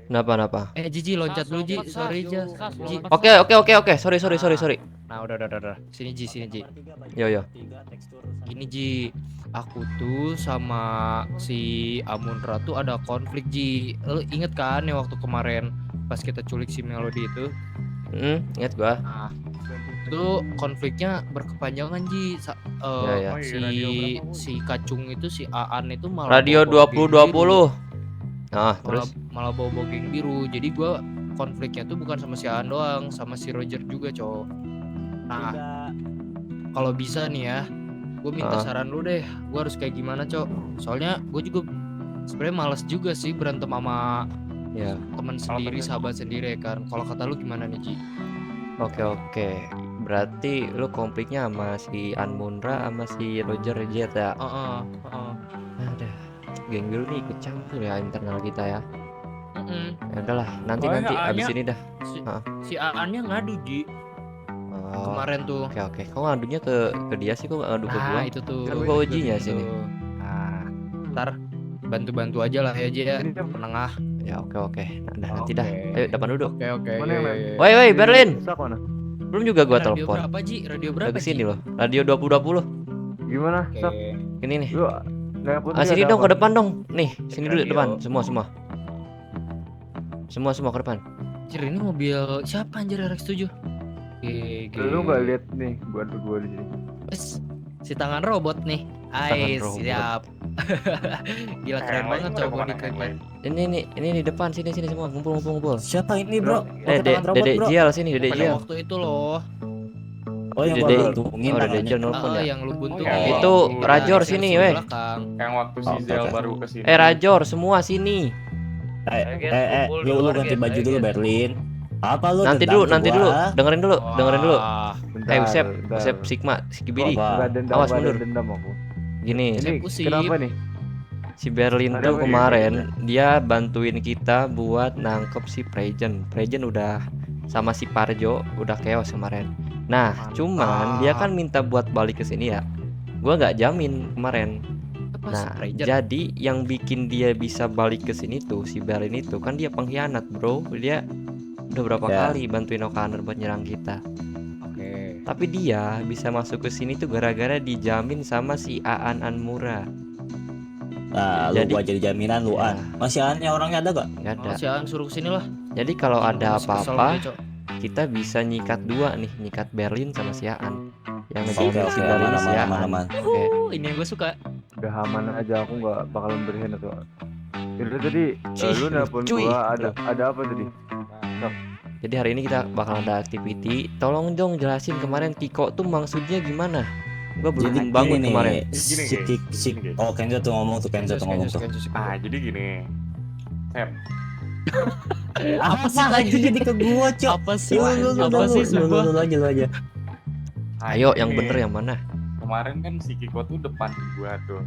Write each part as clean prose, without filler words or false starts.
Kenapa? Ji loncat dulu Ji, sorry Ji. Oke. Sorry. Nah, udah. Sini Ji. Yo. Gini Ji, aku tuh sama si Amunra tuh ada konflik Ji. Lo inget kan ya waktu kemarin pas kita culik si Melody itu? Ingat gua. Nah, itu konfliknya berkepanjangan Ji. Ya. Si Kacung itu si Aan itu malah Radio bawa geng biru. 2020. Nah, terus Malah bawa geng biru. Jadi gua konfliknya tuh bukan sama si Aan doang, sama si Roger juga, cowok. Nah, kalau bisa nih ya, gue minta saran lu deh, gue harus kayak gimana cok? Soalnya gue juga sebenarnya malas juga sih berantem sama teman sendiri, sahabat sendiri ya kan. Kalau kata lu gimana nih Ji? Oke. Berarti lu konfliknya sama si Anmunra sama si Roger Jet ya? Ada geng biru nih ikut campur ya internal kita ya. Ya udahlah, nanti abis ini dah. Si Aan-nya ngadu Ji. Kemarin tuh. Oke. Kok ngadunya ke dia sih, kok ngadu ke gua? Itu tuh. Kan gua ujinya sini. Nah, ntar bantu aja lah ya Ji ya, penengah. Ya oke. Nah, nanti dah. Ayo depan duduk. Oke. Woi Berlin. Belum juga gua telepon. Radio berapa Ji? Radio berapa? Ke sini loh. Radio 2020. Gimana? Stop. Ini nih. Sini dong ke depan dong. Nih, sini dulu depan. Semua ke depan. Anjir, ini mobil siapa anjir RX-7? Lu gak lihat nih buat gua di sini. Si tangan robot nih. Siap. Gila keren banget coba modiknya. Ini di depan sini semua ngumpul. Siapa ini, Bro? Dedek Jial sini, Dedek Jial. Waktu itu loh. Oh, yang Dedek buntungin Dedek Jial nelfon ya. Yang lu buntung. Itu Rajor sini, weh. Yang waktu si Zel baru kesini. Rajor semua sini. Lu ganti baju dulu, Berlin. Apa lu? Nanti dulu. Dengerin dulu. Bentar, Usep Sigma, Skibidi. Dendam, Awas mundur. Dendam aku. Gini, Ini kenapa nih? si Berlin tuh kemarin dia bantuin kita buat nangkep si Prejen udah sama si Parjo udah chaos kemarin. Nah, cuman dia kan minta buat balik ke sini ya. Gua nggak jamin kemarin. Nah, jadi yang bikin dia bisa balik ke sini tuh si Berlin itu kan dia pengkhianat, bro. Dia udah berapa kali bantuin O'Connor buat nyerang kita. Tapi dia bisa masuk ke sini tuh gara-gara dijamin sama si Aan Anmura. Nah, lu gua jadi jaminan lu An. Masih Aan-nya orangnya ada gak? Nggak ada. Si Aan suruh kesini lah. Jadi kalau ada apa-apa kita bisa nyikat dua nih, nyikat Berlin sama si Aan. Yang ngejamin si Berlin si Aan. Ini yang gue suka. Udah aman aja, aku nggak bakalan berkhianat tuh. Itu tadi lu nelpon gua ada apa tadi? Jadi hari ini kita bakal ada activity. Tolong dong jelasin kemarin Kiko tuh maksudnya gimana? Gua belum bangun kemarin. Oh, Kenzo tuh ngomong tuh. Jadi gini. Apa sih lagi jadi ke gua, Cok? Apa sih Lu aja. Ayo yang bener yang mana? Kemarin kan si Kiko tuh depan gua tuh.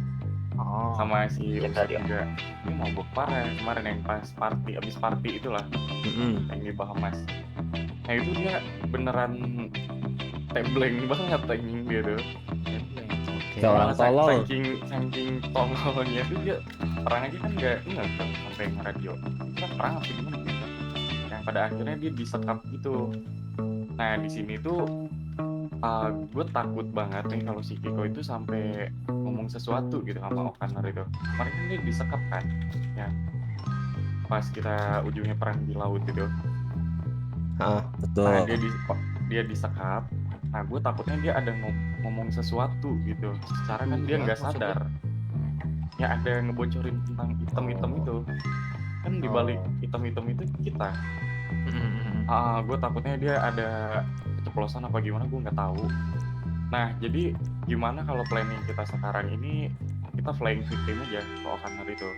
Sama si Ustaz juga. Ini mabuk parah kemarin yang pas abis party itulah. Yang di Bahamas. Nah itu dia beneran tembleng banget timing dia tuh. Kayak orang tolol. Saking tololnya tuh dia perang aja kan nggak kan sampai nge-radio. Kita perang apa gimana gitu. Yang pada akhirnya dia disekap gitu. Nah di sini tuh gue takut banget nih kalau si Kiko itu sampai ngomong sesuatu gitu sama O'Connor itu. Kemarin kan dia disekap kan, ya. Pas kita ujungnya perang di laut gitu. Betul. Nah dia disekap. Nah gue takutnya dia ada ngomong sesuatu gitu. Secara kan dia nggak sadar. Ya ada ngebocorin tentang item-item itu. Kan dibalik item-item itu kita. Gue takutnya dia ada keceplosan apa gimana, gue nggak tahu. Nah jadi gimana kalau planning kita sekarang ini kita flying victim aja ke O'Connor itu.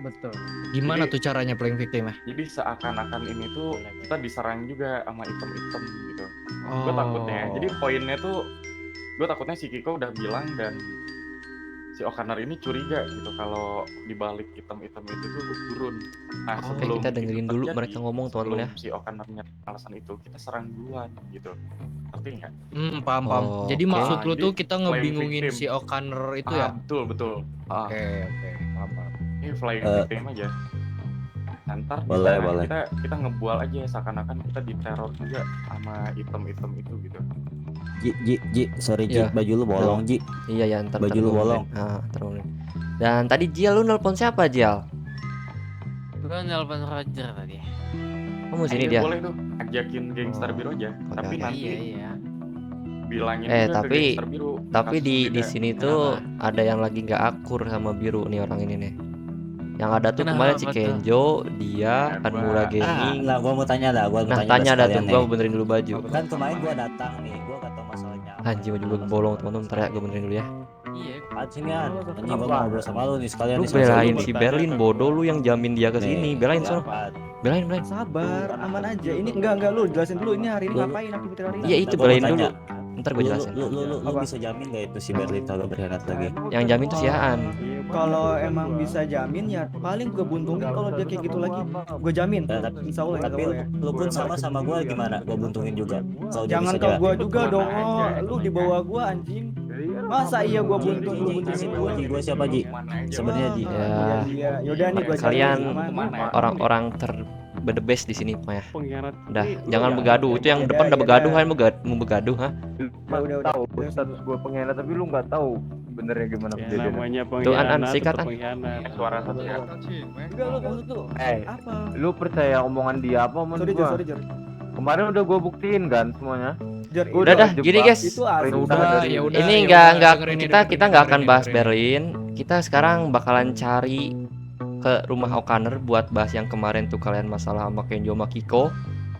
Betul. Gimana tuh caranya playing victim? Jadi seakan-akan ini tuh kita diserang juga sama item-item gitu. Gue takutnya. Jadi poinnya tuh gue takutnya si Kiko udah bilang dan si O'Connor ini curiga gitu kalau dibalik item-item itu tuh turun. Nah sebelum kita dengerin dulu mereka ngomong teman-teman ya. Si O'Connor alasan itu kita serang duluan gitu. Ngerti nggak? Paham. Jadi maksud lu tuh kita ngebingungin si O'Connor itu ya? Betul. Oke, paham. Ini flying victim aja. Ntar di Boleh, sana boleh. kita ngebual aja seakan-akan kita diteror juga sama item-item itu gitu. Ji, sorry Ji, Iya. baju lu bolong Ji. Iya ya, ntar Baju lu gua bolong. benerin. Ntar gua benerin. Dan tadi Jial lu nelpon siapa Jial? Gua nelpon Roger tadi. Kamu sini dia. Boleh tuh ajakin gangster biru aja. Oke, Tapi oke. nanti Iya. bilangin Eh, juga ke tapi- gangster biru. Tapi kasusnya di beda. sini tuh ada yang lagi nggak akur sama biru nih orang ini nih. Yang ada tuh Kenapa kemarin si tuh? Kenjo, dia, Ya, Anmura gua- Gaming. Nah, gua mau tanya dah, Nah, tanya dah tuh, gua mau benerin dulu baju. Kan kemarin gua datang nih, gua kata masalahnya. Anjing baju gua bolong teman-teman, ntar ya gua benerin dulu ya. Iya. Sini An, anjing gua mau ngobrol sama lu nih sekalian Lu nih, sama belain lu. si Berlin bodoh, lu yang jamin dia ke sini. Nih, Belain sono. An. Belain. Sabar, aman aja. Ini enggak lu jelasin dulu ini hari ini ngapain aktivitas hari ini. Iya, itu Nah, gua mau belain dulu. tanya. Ntar gua jelasin. Lu Apa? bisa jamin gak itu si Berlin kagak berkhianat lagi? Yang jamin tuh si Aan. Kalau emang bisa jamin ya paling gue buntungin kalau dia kayak gitu lagi. Gue jamin. Nah, tapi Insya Allah tapi ya. lu pun sama gua gimana? Gua buntungin juga. Kalau dia Jangan bisa ke jalan. gue juga dong. Aja, Oh, lu di bawah gue anjing. Masa iya gue buntung lu buntungin gue? Ji, gua siapa Ji? Sebenarnya Ji. Ya. Iya, yaudah nih gue Kalian Kemana? orang-orang the best di sini pokoknya. Pengkhianat. Udah, jangan begaduh. Itu yang depan udah begaduh, kalian mau begaduh, ha? Udah. Tahu status gue pengkhianat tapi lu nggak tahu benernya gimana Ya kejadiannya. namanya Tuh, An, pengkhianat, sikat, tetap An. pengkhianat. Suara satu ya. Enggak lu maksud lu apa? Lu percaya omongan dia apa omongan Sorry gua? Jor. Kemarin udah gue buktiin kan semuanya. Jor, Gua Udah dah, jebak. gini guys. itu asli. Udah, ya udah. Ini ya nggak udah, dengerin kita ini, nggak akan dengerin, bahas dengerin. Berlin. Kita sekarang bakalan cari ke rumah O'Connor buat bahas yang kemarin tuh kalian masalah sama Kenjo sama Kiko.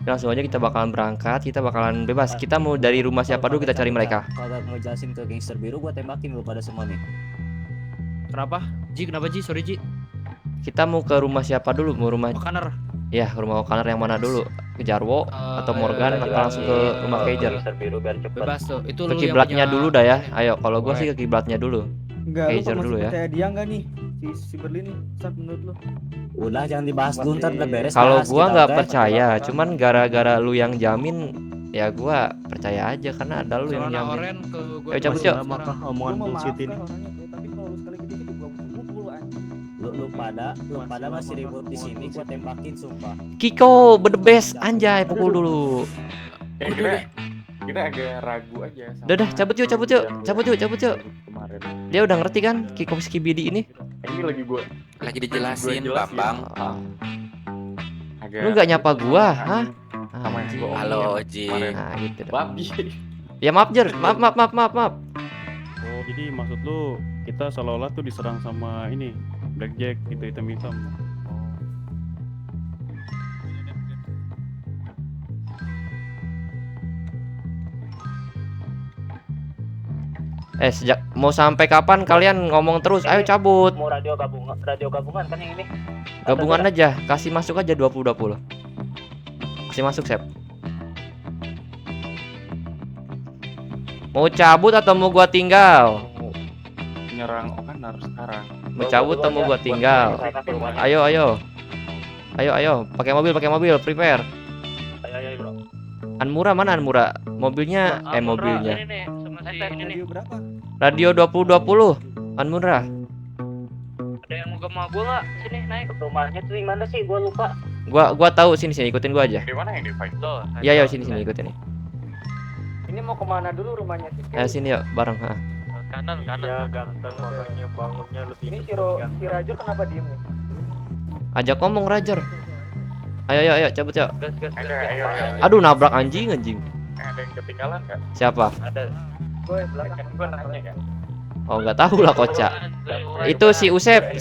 Langsung aja kita bakalan berangkat, kita bakalan bebas. Kita mau dari rumah siapa dulu kita cari mereka. Kalau mau jelasin ke gangster biru gua tembakin lu pada semua nih. Kenapa? Kenapa Ji? Sorry Ji. Kita mau ke rumah siapa dulu? Mau rumah O'Connor. ya, ke rumah O'Connor yang mana dulu? Ke Jarwo atau Morgan atau langsung ke rumah Kejer? Gangster biru biar cepet. Bebas tuh. Itu Ke lu yang kiblatnya punya- dulu dah ya. Ayo, kalau gua sih ke kiblatnya dulu. Enggak, lu Kejar kok dulu masih ya. percaya dia enggak nih? Si Berlin nih, Sat menurut lu? Udah jangan dibahas dulu ntar udah beres. Kalau bahas gua kita, nggak oke? percaya, cuman gara-gara lu yang jamin, ya gua percaya aja karena ada lu yang Celana jamin. oren ke gua. Ayo, cabut, dulu. Cok. Apakah Gua omongan mau bullshit maafkan ini? orangnya, tapi kalau lu sekali gitu gua pukul anjing. Lu pada masih ribut di sini gua tembakin sumpah. Kiko, the best, anjay, pukul dulu. Kita agak ragu aja. sama Udah, cabut yuk. kemarin. Dia udah ngerti kan Kiko Skibidi ini? Ini lagi gue Lagi dijelasin, Gua jelasin. Bambang. agak. Lu nggak nyapa gua, hah? Sama yang Anjing. gua Halo, omongin Ji. kemarin. Nah, gitu dah. Babi. Ya maaf Jer, maaf. Oh jadi maksud lu kita seolah-olah tuh diserang sama ini Blackjack gitu hitam-hitam. Sejak mau sampai kapan kalian ngomong terus? Ayo cabut. Mau radio gabungan kan yang ini. Gabungan aja, kasih masuk aja 20-20. Kasih masuk, Sep. Mau cabut atau mau gua tinggal? Nyerang O'Connor sekarang. Mau cabut atau mau gua tinggal? Ayo. Pakai mobil, prepare. Ayo bro. Anmura mana Anmura? Mobilnya, mobilnya. Radio berapa? Radio 2020. Anmura. Ada yang mau ke rumah gua nggak? Sini naik. Rumahnya tuh di mana sih? Gua lupa. Gua tahu sini ikutin gua aja. Di mana yang di fight? Tuh. Iya sini ikutin nih. Ini mau kemana dulu rumahnya si Sini yuk bareng, ha. Kanan. ganteng makanya bangunnya lebih. Ini si Rajo kenapa diem nih? Ajak ngomong Rajer. Ayo cabut yuk. Ayo. Aduh nabrak anjing. Ada yang ketinggalan nggak? Siapa? Gue belakang. Kan gue nanya kan. Oh nggak tahu lah kocak. Itu si Usep,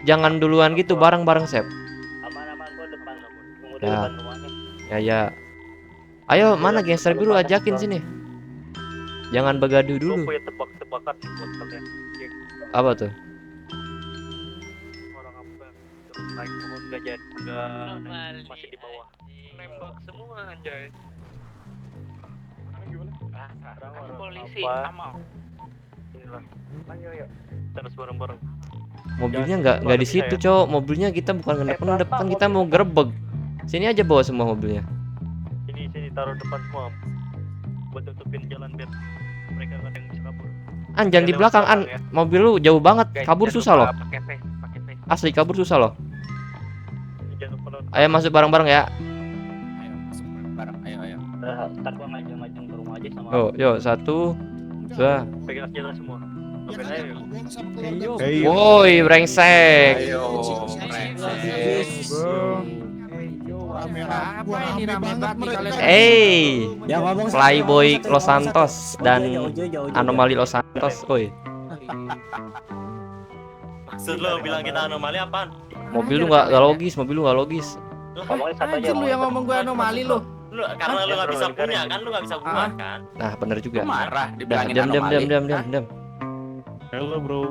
jangan duluan gitu bareng Sep. Aman gua depan. Tunggu di Ya. depan rumahnya. Ya. Ayo mana gangster biru ajakin sini. Jangan begaduh dulu. Gua punya tebak-tebakan buat kalian. Apa tuh? Orang apa terus naik turun nggak jadi nggak masih di bawah. Nembak semua anjay. Orang Polisi apa? amal. Inilah. Ayo. Terus bareng-bareng. Mobilnya nggak di situ, Cok. Mobilnya kita bukan ngendep kan kita mau gerbek. Sini aja bawa semua mobilnya. Sini taruh depan semua. Buat tutupin jalan biar mereka nggak ada yang bisa kabur. Jangan di belakang Mobil lu jauh banget. Kabur susah loh. Pakai face. Asli kabur susah loh. jangan lupa nonton. Ayo masuk bareng-bareng ya. Ayo masuk bareng. Ayo. Ntar gua ngajeng ke rumah aja sama. Yuk, 1, 2. Pegang senjata semua. Oke, ayo. Woi, brengsek. Apa ini rame banget nih kalian? Yang ngomong Flyboy Los Santos dan Anomali Los Santos. Woi, Maksud lo bilang kita anomali apaan? mobil lu nggak logis, mobil lu nggak logis. Ngomongin satu aja. Anjir lu yang ngomong gue anomali lu. Lu karena lu nggak bisa punya kan, lu nggak bisa buat kan? Nah, bener juga. Marah Dah, dibilangin diam. anomali. Halo bro.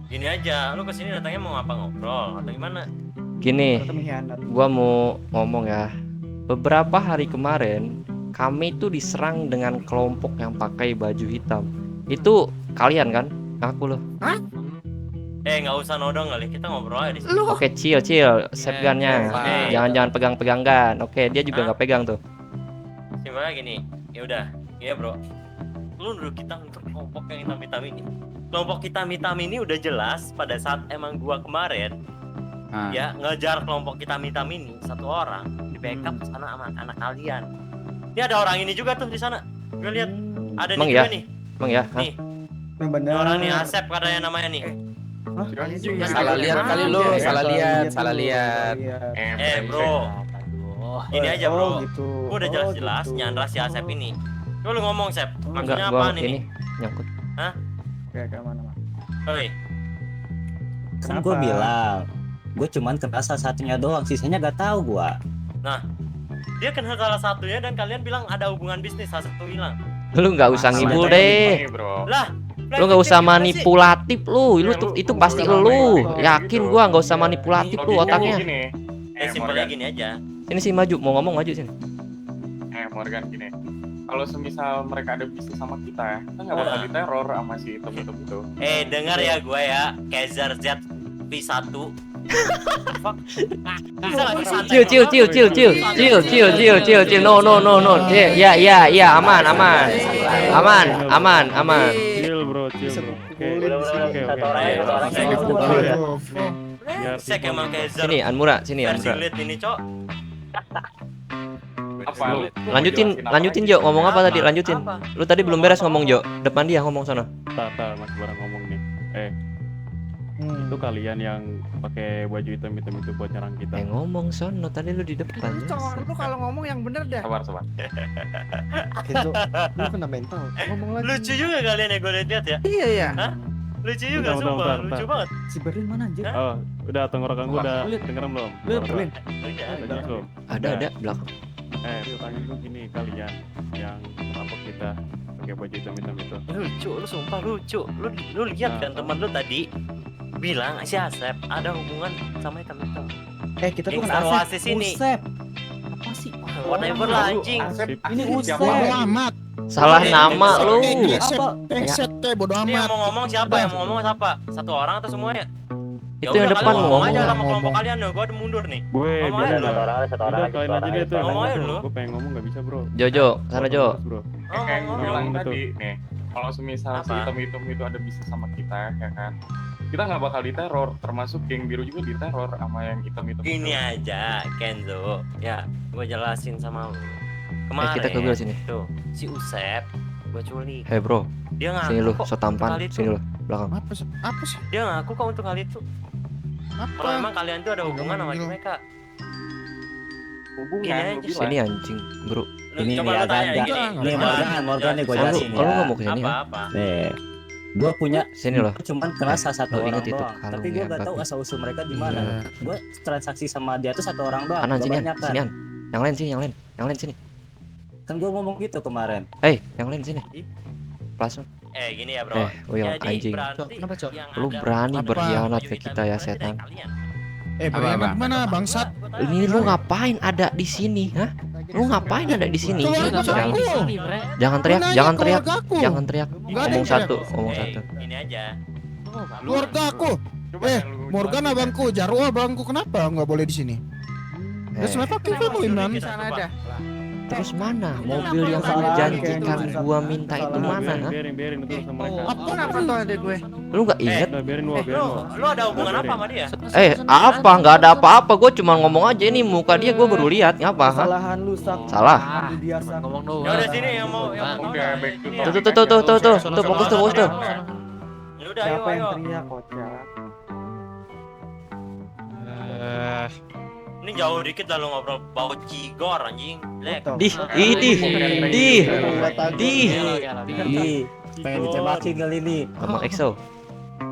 Gini aja, lu kesini datangnya mau apa, ngobrol atau gimana? Gini, Pengkhianat. gua mau ngomong ya. Beberapa hari kemarin kami tuh diserang dengan kelompok yang pakai baju hitam. Itu kalian kan? Aku loh. Nggak usah nodong kali, kita ngobrol aja di sini. Oke, chill, save gunnya. Jangan pegang gun. Oke, dia juga nggak pegang tuh. Simpelnya gini, ya udah, iya bro. Lu nuduh kita untuk kelompok yang hitam-hitam ini. Kelompok hitam-hitam ini udah jelas pada saat emang gua kemarin ya ngejar kelompok hitam-hitam ini satu orang di backup sana sama anak kalian. Ini ada orang ini juga tuh di sana. Gue lihat ada Emang nih ya? juga nih. Emang ya? Hah? Nih, Yang ini benar. orang nih Asep katanya namanya nih. Salah lihat kali lu, salah lihat. Bro. Ini aja bro. Oh, gitu. Gua udah jelas-jelas gitu. nyandra si Asep ini. Coba lu ngomong Sep, Enggak, maksudnya gua apaan ini? nyangkut. Kayak mana, Mas? Oi, Kan gue bilang, gue cuman kenal salah satunya doang, sisanya gak tahu gua. dia kenal salah satunya dan kalian bilang ada hubungan bisnis, salah satu hilang. Lu nggak usah ngibul deh. Lah, Lu nggak usah manipulatif lu. Itu pasti lu. Yakin gua nggak usah manipulatif lu otaknya. Simpelnya gini aja. Sini sih maju, mau ngomong maju sini. Morgan gini. Kalau semisal mereka ada bisnis sama kita nggak bakal diteror sama si hitam-hitam itu. Dengar ya gue ya, Kaiser Z V1. Fuck. Bisa nggak santai? Chill. No. Ya, aman. Chill bro. Oke. Satu orang Biar Sek emang Kaiser. Sini Anmura, sini Versi Anmura. lead ini, Cok. apa? Lanjutin Jo, ngomong apa tadi? Lanjutin. Apa? Lu tadi belum beres ngomong Jo. Depan dia ngomong sana. Tar, masih bareng ngomong nih. Itu kalian yang pakai baju hitam itu buat nyerang kita. Ngomong sono, tadi lu di depan. Lu kalau ngomong yang bener dah. Sabar. Kenzo, lu kena mental. Ngomong lagi. Lucu juga kalian ya gue lihat ya. Iya. Lucu juga Bentar, sumpah, bentar. lucu banget. Si Berlin mana anjir? Oh, udah tenggorokan gua udah dengeran belum? Lu Berlin. Udah. Belum. Ada belakang. Pertanyaan gue gini, kalian yang merampok kita pakai baju hitam itu. Lucu, lu sumpah lucu. Lu lihat kan teman lu tadi bilang si Asep ada hubungan sama hitam-hitam. Kita tuh Gangster kan Oasis ini. Usep. Apa sih? Whatever lah anjing. Ini Usep. amat. Salah nama lu. Apa? Bodo Ini yang mau ngomong siapa? Yang mau ngomong siapa? Satu orang atau semuanya? Itu yang depan mau ngomong aja ngomong. sama kelompok kalian ya, gua ada mundur nih. Gue Ngomong biar aja udah. Udah kalian aja deh tuh. Ngomong aja lu. Gue pengen ngomong nggak bisa bro. Jojo, sana Jo. Bro. Kayak gue bilang Ngomong tadi nih, kalau semisal si Apa? hitam-hitam itu ada bisnis sama kita, ya kan, kita nggak bakal diteror, termasuk geng biru juga diteror sama yang hitam-hitam. Ini aja Kenzo. Ya, gua jelasin sama lu. Kemarin Kita ke belah sini. tuh, si Usep gua culik. Hei bro, Dia sini lu, ngaku kok so tampan. kali itu. Sini lu, belakang. Apa sih? Dia ngaku kok untuk hal itu. Kalau emang kalian tuh ada hubungan sama mereka. Hubungan, Gini aja. lu bilang. Sini anjing, bro. Lu Ini coba nih lu ya tanya kan, gini. nih Morgan nih gue Oh, lu jelasin kalau ya. nggak mau kesini ya? Apa? Nih, gue punya Sini loh. cuman kenal salah satu Lu orang inget itu doang, kalung tapi gue ya, gak tahu bagus. asal usul mereka di mana. Gue transaksi sama dia tuh satu orang doang. Kanan sini, kebanyakan. sini. Yang lain sini, yang lain sini. Kan gue ngomong gitu kemarin. Hei, yang lain sini. Plus. Gini ya, Bro. Uyang Jadi anjing. berarti Kenapa, Cok? yang Lu ada berani hubungan berkhianat baju ke hitam kita ya, itu berarti setan. dari kalian. Berliana gimana bangsat? Ini lu ngapain ada di sini, hah? Lu ngapain ada di sini? Jangan teriak, jangan teriak. Jangan teriak. Ngomong satu, ngomong satu. Ini aja. Keluarga aku. Coba yang lu Morgan jelasin. abangku, Jarwo abangku, kenapa nggak boleh di sini? Eh, Fucking family man. Sana ada. Terus mana mobil yang Salah, janjikan Ken. gua minta itu Salah. mana? ha? Biarin itu sama mereka. Apa tuh adek gue? Lu nggak inget? Udah biarin Lu ada hubungan apa sama dia? Apa? Nggak ada apa-apa. Gue cuma ngomong aja ini muka dia gue baru lihat. Ngapa? ha? Kesalahan lu sak. Salah. Dia sak. Ngomong doang. Ya udah sini yang mau Udah back to Ini topic. Tuh, Sono, fokus tuh, sono, fokus tuh. sono, sono. Ya udah ayo Siapa yang ayo. teriak kocak? Ini jauh dikit lah lu ngobrol bau cigor anjing. Lek. Di, Ini pengen ditembakin kali ini. ngomong EXO.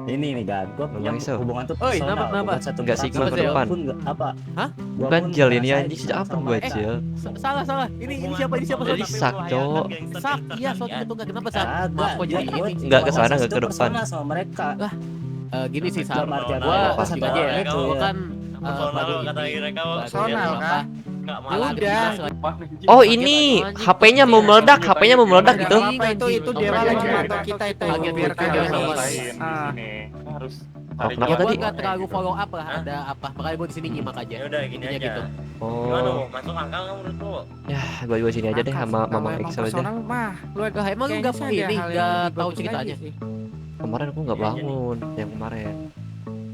Ini nih kan, gua punya Ngomong iso. hubungan tuh Oi, personal, kenapa? bukan satu Nggak sih, persatu. gua ke depan. Pun nggak- apa? Hah? Gua Bukan pun Jel ini ngerasain anjing, sejak apa sama gua mereka. Jel? Salah. Ini siapa? Ini siapa? Jadi sak, Cok. Sak, iya, soal itu kenapa sak? Kagak, Maaf kok dia jadi gua ini. Nggak ke sana, konversasi nggak ke tuh depan. personal sama mereka. Gini sih Dalam Sam. artian Gua apa, satu satu aja ya. orang itu, Gua ya. kan Personal baru kata ini. mereka baru personal apa? kan? Enggak Ya malah. udah. Oh ini HP-nya mau meledak, HP-nya mau meledak gitu. Apa itu Dewa lagi mantau kita itu. Biarkan dia Selesaiin Ah. ini. Kita harus Oh, cari kenapa jalan. tadi? Gua nggak terlalu follow up lah. Hah? Ada apa? Makanya gua di sini nyimak aja. Ya udah gini Intinya aja. gitu. Gimana Oh, lu? Masuk angka nggak menurut lu? ya gua juga sini aja deh sama Mama EXO aja. Lah emang lu nggak ini nggak tahu ceritanya? Kemarin aku nggak bangun yang kemarin.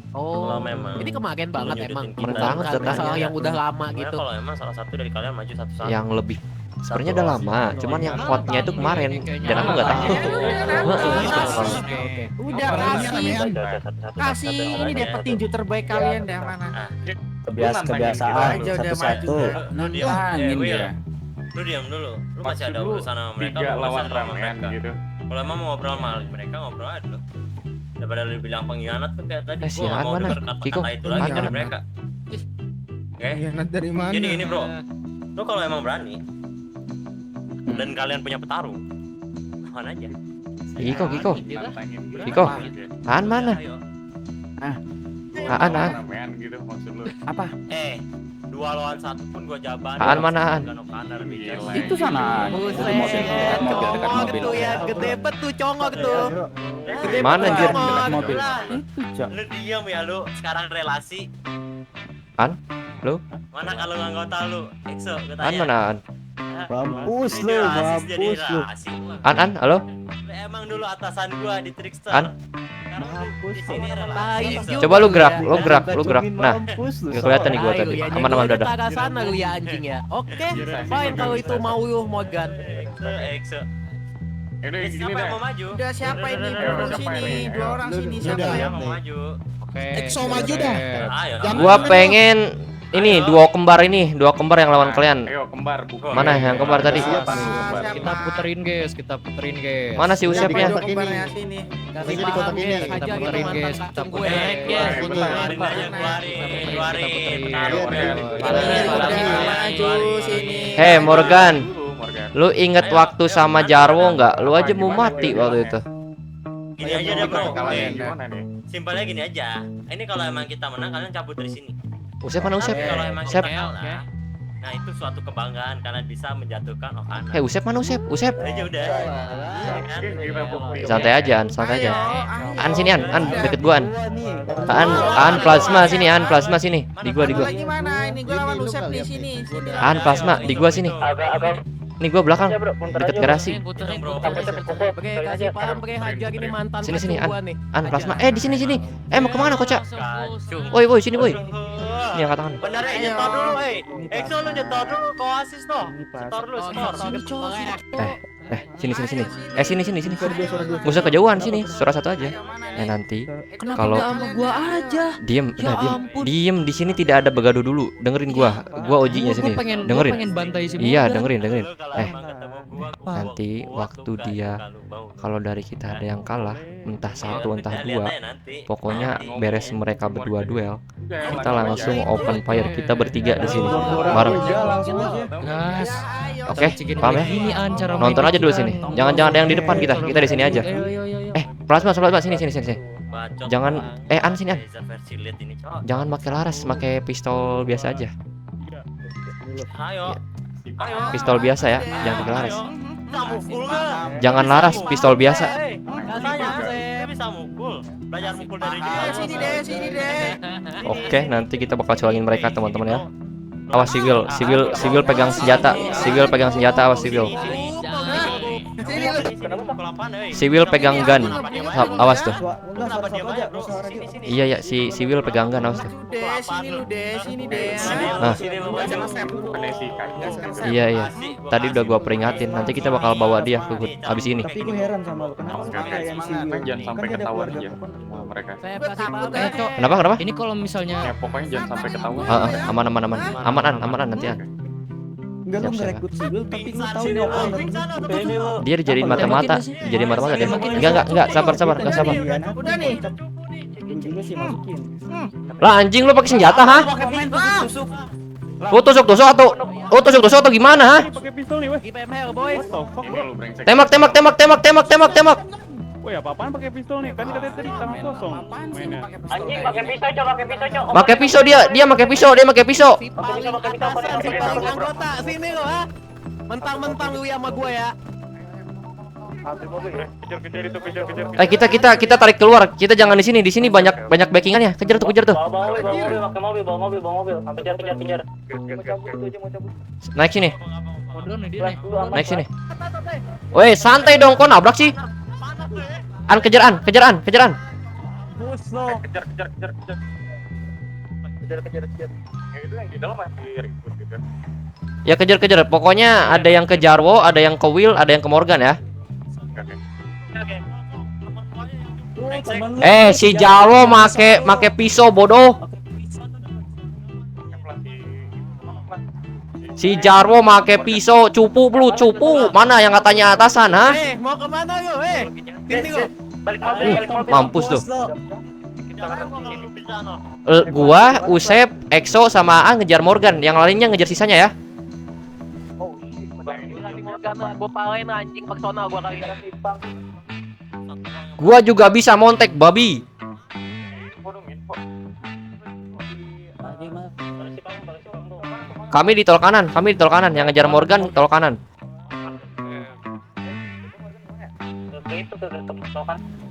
Oh, Kalau memang ini kemarin banget nyudutin emang. kita. Kemarin Bukan banget masalah datanya. yang udah lama Sebenarnya gitu. kalau emang salah satu dari kalian maju satu-satu. Yang lebih sebenarnya udah lama, cuman yang hotnya itu kemarin dan aku nggak tahu. Udah kasih ini deh petinju terbaik kalian deh mana. Kebiasaan satu-satu. Lu diam, Nantangin Will. dia. Lu diam dulu. Lu masih Maksud ada lu urusan sama mereka. Tiga lu lawan urusan sama ramean mereka. gitu. Kalau emang mau ngobrol sama mereka ngobrol aja dulu. Daripada lu bilang pengkhianat tuh kayak tadi. Si Gua nggak An mau mana? denger Kiko, kata-kata itu lagi dari An. mereka. Oke. dari mana? Jadi gini bro, lu kalau emang berani dan kalian punya petarung, lawan aja. Kiko. Nantangin dia. Kiko. Gitu. An mana? Ayo. An. Ramean gitu maksud lu. 2 lawan 1 pun gua jabanin. An mana, An? Gila. Itu sana. Buset, Congok gitu ya, gede bet tuh congok tuh. Gede Mana, bet tuh anjir? congok. Mobil. Lu diam ya lu, sekarang relasi. An? Lu? Mana kalau anggota lu? EXO, gua An tanya. mana An? Mampus Jadi lu, rasis, jadi mampus lu. rasis. An, halo? Lu emang dulu atasan gua di Trickster. An? Sekarang lu di sini relasi. Tai juga Coba lu gerak, ya. lu gerak. Nah, nggak kelihatan nih gua Tai tadi. lu ya, Aman gua dadah. ke arah sana lu ya anjing ya. Oke, fine kalau itu mau lu Morgan. EXO. Yaudah gini Siapa deh. yang mau maju? Udah siapa ini? Ayo, siapa ini? Dua orang sini siapa Siapa ya? yang mau maju? Oke. EXO maju dah. Ayo. Gua pengen ini dua kembar yang lawan kalian. Ayo kembar buka. Mana yang kembar tadi? Siapa nih kembar? Kita puterin guys. Mana si Usepnya? Kembarnya sini. Kasih di kotak ini. Kita puterin guys, kita gue. puterin. Keluarin aja, keluarin. Maju sini. Hei Morgan, Dulu, Morgan. lu inget waktu sama Jarwo nggak? Lu aja mau mati waktu itu. Gini aja deh bro. Kalian gimana nih? Simpelnya gini aja. Ini kalau emang kita menang kalian cabut dari sini. Usep mana Usep? Tapi kalau emang Usep. kita kalah, nah itu suatu kebanggaan kalian bisa menjatuhkan Ohana. Hei Usep mana Usep? Usep. Aja udah. Ya kan? Kita bukti. Santai aja An, santai aja. An sini An deket gua An plasma sini sini. Di gua. Lagi mana? Ini gue lawan Usep di sini. Sini. An plasma di gua sini. Nih gua belakang deket garasi. Puterin, Bro. Oke, kasih paham pakai hajar ini mantan Sini, sini, gua nih. An plasma. Di sini. Mau kemana kocak? Kacung. Woi sini woi. Ini angkat tangan. Bener ya nyetor dulu, EXO lu nyetor dulu, kau asis toh. Setor dulu, setor. Sini. Sini. Gak usah kejauhan sini. Suara satu aja. Nanti kalau Gua aja. diem, diem di sini tidak ada begaduh dulu. Dengerin gua ojinya sini. Dengerin. pengen bantai si Iya, Morgan. dengerin. Lu kalau Eh, emang ketemu gua nanti waktu dia kalau dari kita ada yang kalah, entah satu entah dua, pokoknya beres mereka berdua duel, kita langsung open fire kita bertiga di sini bareng. Langsung aja. Gas. Oke, paham ya? Ini An cara Nonton aja dulu sini. Jangan ada yang di depan kita di sini aja. Ayo. Plasma sini. Jangan, An sini An. versi lead ini, Cok. Jangan pakai laras, pakai pistol biasa aja. Ayo. Pistol biasa ya, jangan pakai laras. Bisa mukul nggak? Jangan laras, pistol biasa. Katanya saya bisa mukul. Belajar mukul dari Jepang. Sini deh. Oke, nanti kita bakal colongin mereka teman-teman ya. Awas civil pegang senjata. Civil pegang senjata, awas civil. Civil pegang gun. Awas tuh. Udah suara satu aja, nggak usah radio. Iya ya, si civil pegang gun, awas tuh. Sini deh. Ah. Bukannya si Kak. Iya. Tadi udah gua peringatin, nanti kita bakal bawa dia ke abis ini. Tapi gue heran sama lo, kenapa Oke, pakai yang civil? Pokoknya jangan sampai Kan dia ada ketahuan keluarga aja kapan? sama mereka. Cok. Kenapa? Ini kalau misalnya Ya pokoknya jangan sampai ketahuan. Aman nanti an. Enggak, lu Siap, siap. ngerekrut civil tapi lu tahu nih apa Dia dijadiin mata-mata, dijadiin mata-mata dia. Enggak, sabar. Udah nih. Gue juga sih masukin. Lah anjing lu pakai senjata, ha? Oh tusuk atau gimana, ha? Pakai pistol nih, weh. IPML boys. What the fuck, bro? Lu brengsek. Tembak. Weh, apa-apaan pakai pistol nih? Kan katanya tadi tangan kosong. Mainnya. Anjing pakai pisau, Cok. Pakai pisau dia pakai pisau. Si paling atasan, si paling anggota. Sini lo ha. Mentang-mentang lu sama gua ya. Kejar itu, kejar. Kita tarik keluar. Kita jangan di sini. Di sini banyak backingannya. Kejar tuh. Bawa mobil. Sampai kejar. Naik sini. drone nih dia nih. Naik sini. Woi, santai dong, kok nabrak sih? Kejar. Kejar. Yang itu yang di dalam masih ribut juga. Ya kejar. Pokoknya ada yang ke Jarwo, ada yang ke Will, ada yang ke Morgan ya. Oke. Si Jarwo make pisau bodoh. Si Jarwo make pisau, cupu. Mana yang katanya atasan, ha? Mau kemana lu? Sini lu. Balik mobil. Mampus tuh. Gua, Usep, Exo sama A ngejar Morgan, yang lainnya ngejar sisanya ya. Gua juga bisa montek babi. Kami di tol kanan, yang ngejar Morgan tol kanan.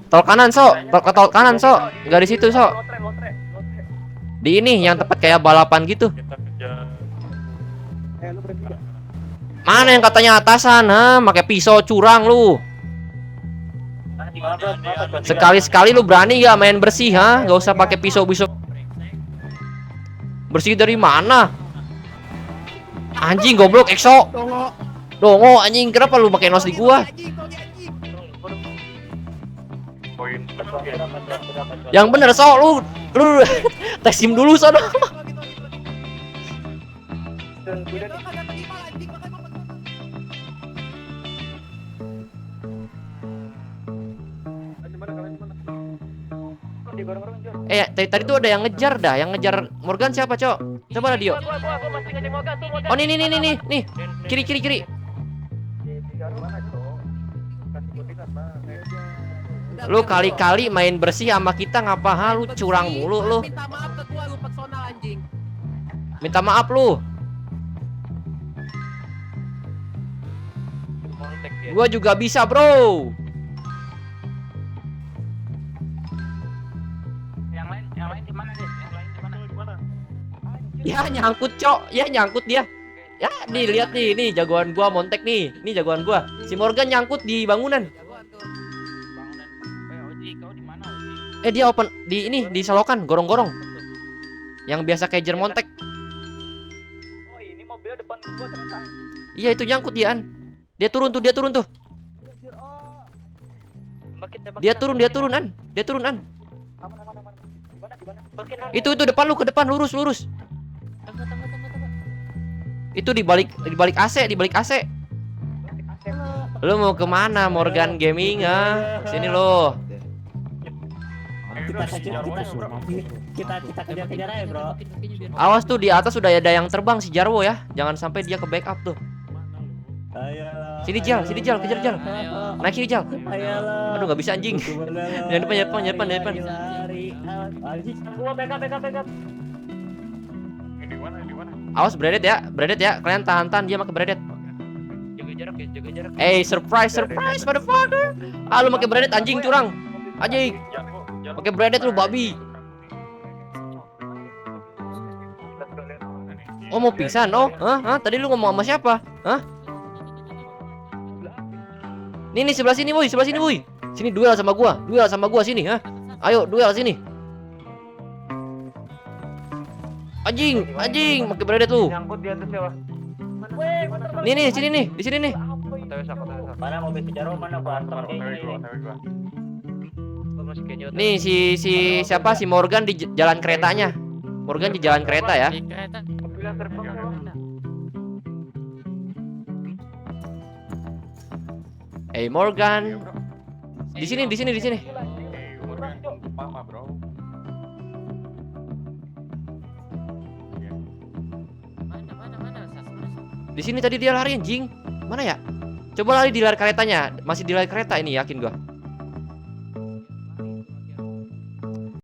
Tol kanan, tol kanan, Enggak di situ, Di ini yang tepat kayak balapan gitu. Kita kejar. Lu berhenti. Mana yang katanya atasan, ha? Pakai pisau curang lu. Sekali-sekali lu berani gak main bersih, ha? Gak usah pakai pisau. Bersih dari mana? Anjing goblok, Exo. Dongo anjing, kenapa lu pakai nos di gua? Poin. Yang bener, lu tesim dulu, dong. Tadi tuh ada yang ngejar dah, yang ngejar Morgan siapa, Cok? Coba lah Dio. Oh, nih. Kiri. Lu kali-kali main bersih sama kita ngapa, ha? Lu curang mulu lu. Minta maaf ke gua, lu personal anjing. Minta maaf lu. Gua juga bisa, bro. Yang lain di mana deh? Ya nyangkut, Cok. Ya nyangkut dia. Ya, nih lihat nih, jagoan gua montek nih. Ini jagoan gua. Si Morgan nyangkut di bangunan. Dia open di ini, di selokan, gorong-gorong. Yang biasa kejar montek. Oh, ini mobil depan gua ternyata. Iya, itu nyangkut dia, An. Dia turun tuh. Dia turun, An. Itu depan lu, ke depan lurus. Itu di balik AC. Lu mau kemana, Morgan Gaming, ah? Sini lo. Kita kejar aja, bro. Awas tuh, di atas sudah ada yang terbang si Jarwo ya. Jangan sampai dia ke backup tuh. Sini Jal, kejar Jal. Naik sini Jal. Aduh, nggak bisa anjing. Jangan depan. Gua backup. Di mana? Awas Bredet ya. Kalian tahan dia pakai Bredet. Jaga jarak. Surprise motherfucker. Lu pakai Bredet anjing curang. Anjing. Pakai Bredet lu babi. Oh mau pingsan? Oh, tadi lu ngomong sama siapa? Hah? Nih sebelah sini woi, Sini duel sama gua sini, ha? Ayo duel sini. Anjing, pakai beredet lu. Nyangkut di atas ya. Nih, sini nih, di sini nih. Mana mobil Pajero mana gua antar Nih si siapa si Morgan di jalan keretanya. Morgan di jalan kereta ya. Morgan. Di sini. Morgan untuk papa bro. Di sini tadi dia lari anjing. Mana ya? Coba lari di layar keretanya. Masih di layar kereta ini yakin gua.